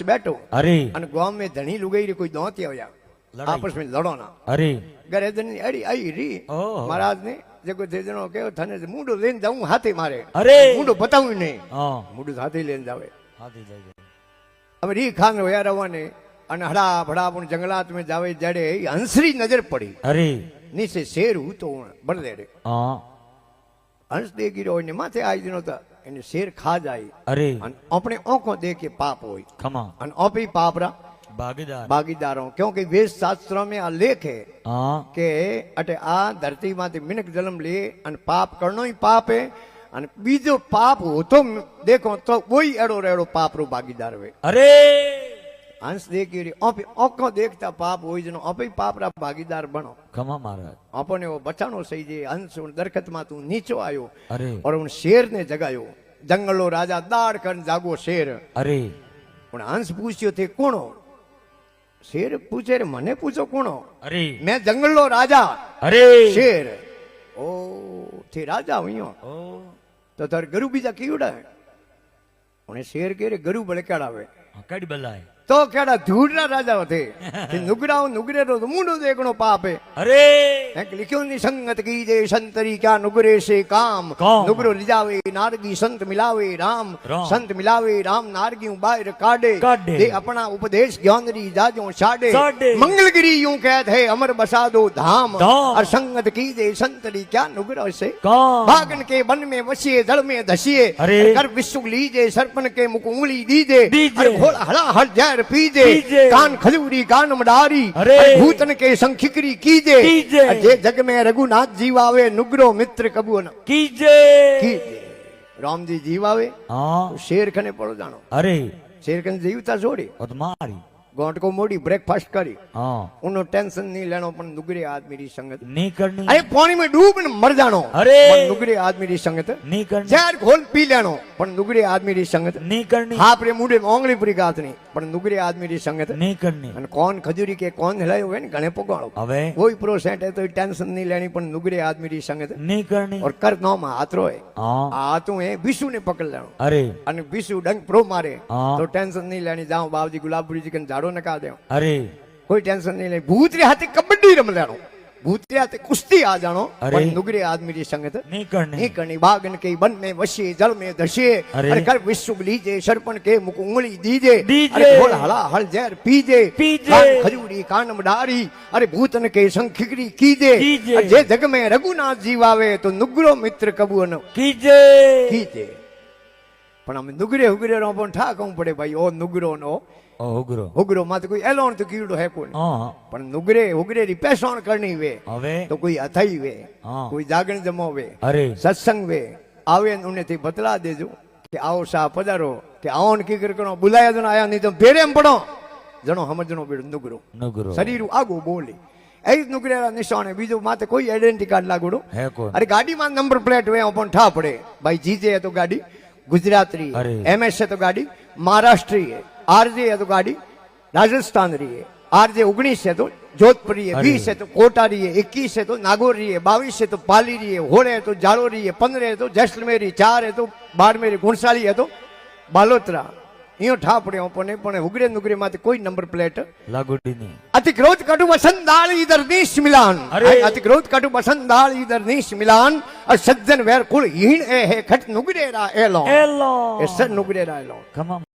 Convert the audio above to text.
बैठो अरे અને ગામ में धनी लुगाई रे कोई दोती आया आपस में लड़ो ना अरे घरे धनी अड़ी आई री महाराज ने जको थे जनो के थाने मुंडो लेन जाऊं हाथे मारे अरे मुंडो बताऊं नहीं हां मुंडो हाथे लेन जावे हाथी जावे अब री खान होया रवाने અને હડા ભડા પણ જંગલાત में जावे जड़े हंसरी नजर पड़ी अरे नीचे शेर हूं तो बदले रे हां हंस दे गिरो ने माथे आई दिनो ता એને શેર ખા જાય अरे અને આપણે ઓંખો દેખે પાપ હોય खमा અને ઓપી પાપરા भागीदारों क्योंकि वेद शास्त्रों में आ लेख है के अटे आ धरती माथे मिनक जन्म ले अन पाप करनो ही पाप है अन बीजो पाप हो तो देखो तो वही एड़ो रेड़ो पाप रो भागीदार वे अरे हंस देखी रे ओको देखता पाप होई जनो ओपे पाप रा भागीदार बनो खमा महाराज अपने वो बचानो सही जे हंस उन दरखत मा तू नीचो आयो अरे और उन शेर ने जगायो जंगलो राजा दाड़ कर जागो शेर अरे उन हंस पूछ्यो थे कोणो शेर पूछे रे मने पूछो कोणो अरे मैं जंगलो राजा अरे शेर ओ थे राजा हुइयो तो तार गरु बीजा कीड़ा है उन्हें शेर के रे गरु बड़े कड़ावे कड़ी बल्लाए तो केड़ा धूड़ना राजा थे कि नुगराओ नुगरे रो तो मुंडो देखनो पाप है अरे एक लिखियो नि संगत की जे संतरी क्या नुगरे से काम नुगरो लिजावे नारगी संत मिलावे राम संत मिलावे राम नारगी बाहर काडे दे अपना उपदेश ज्ञानरी जाजो छाडे मंगलगिरी यूं कहत है अमर बसा दो धाम और संगत की जे संतरी क्या नुगरो से भागन के वन में वसिए जल में धसिए कर विश्व लीजे सरपन के मुख उंगली दीजे और घोड़ा हला हर जय पीजे कान खजूरी कान मडारी भूतन के संखिकरी कीजे जे जग में रघुनाथ जीवावे नुगरो मित्र कबू न कीजे राम जी जीवावे तो शेर खने पड़ो जानो अरे शेर खने जीवता छोड़ी मारी गोट को मोड़ी ब्रेकफास्ट करी उन्हों टेंशन नहीं लेनो पण नुगरे आदमी री संगत नहीं करनी अरे पानी में डूब न मर जानो अरे नुगरे आदमी री संगत नहीं करनी जहर घोल पी लेनो पण नुगरे आदमी री संगत नहीं करनी हाथ रे मुंडे में ओंगली पूरी गात नहीं पण नुगरे आदमी री संगत नहीं करनी અને કોણ ખજૂરી કે કોણ હલાયો હોય ને ઘણે પગાળો હવે કોઈ પ્રોસેન્ટ है तो टेंशन नहीं लेनी पण नुगरे आदमी री संगत नहीं करनी और कर नो में हाथ रोए हां हाथों है विशु ने पकड़ लेनो अरे અને विशु डंग प्रो मारे तो टेंशन नहीं लेनी जाओ बाबूजी गुलाबपुरी जी कन झाड़ो नका दे अरे कोई टेंशन नहीं ले भूत रे हाथे कबड्डी रम लेनो भूत रे हाथे कुश्ती आ जानो पर नुगरे आदमी री संगत नहीं करनी बागन के वन में वसिए जल में धसिए अरे कर विश्व लीजे सरपन के मुख उंगली दीजे अरे घोल हला हल जहर पीजे कान खजूरी कान मडारी अरे भूतन के संखिकरी कीजे जे जग में रघुनाथ जीवावे तो नुगरो मित्र कबू न कीजे पण हम नुगरे हुगरे रो पण ठा कहूं पड़े भाई ओ नुगरो नो हुगरो मत कोई एलोन तो कीड़ो है कोई पण नुगरे हुगरे री पहचान करनी वे तो कोई अथई वे कोई जागरण जमो वे सत्संग वे आवे उन्हें थी बतला देजो कि आओ सा पधारो कि आओ की करो बुलाया जनो आया नहीं तो भेड़े में पड़ो जनो समझनो बेड़ो नुगरो शरीर आगो बोले ऐ नुगरे रा निशान है बीजो माते कोई आइडेंटिटी कार्ड लागोड़ो है कोई अरे गाड़ी में नंबर प्लेट वे अपन ठा पड़े भाई जीजे है तो गाड़ी गुजराती है एमएस है तो गाड़ी महाराष्ट्री है आरजे है तो गाड़ी राजस्थान रही है आरजे 19 है तो जोधपुरी है 20 है तो कोटा रही है 21 है तो नागौर रही है 22 है तो पाली रही है होड़े है तो जालो रही है 15 है तो जैसलमेरी 4 है तो बाड़मेरी गुणसाली है तो बालोतरा यो ठा पड़े अपने पण हुगरे नुगरे माते कोई नंबर प्लेट लागोडी नहीं अति क्रोध कटु वसंदाल इधर देश मिलान अति क्रोध कटु वसंदाल इधर देश मिलान और सज्जन वैर कुल हीन है खट नुगरे रा एलो ए सर नुगरे रा एलो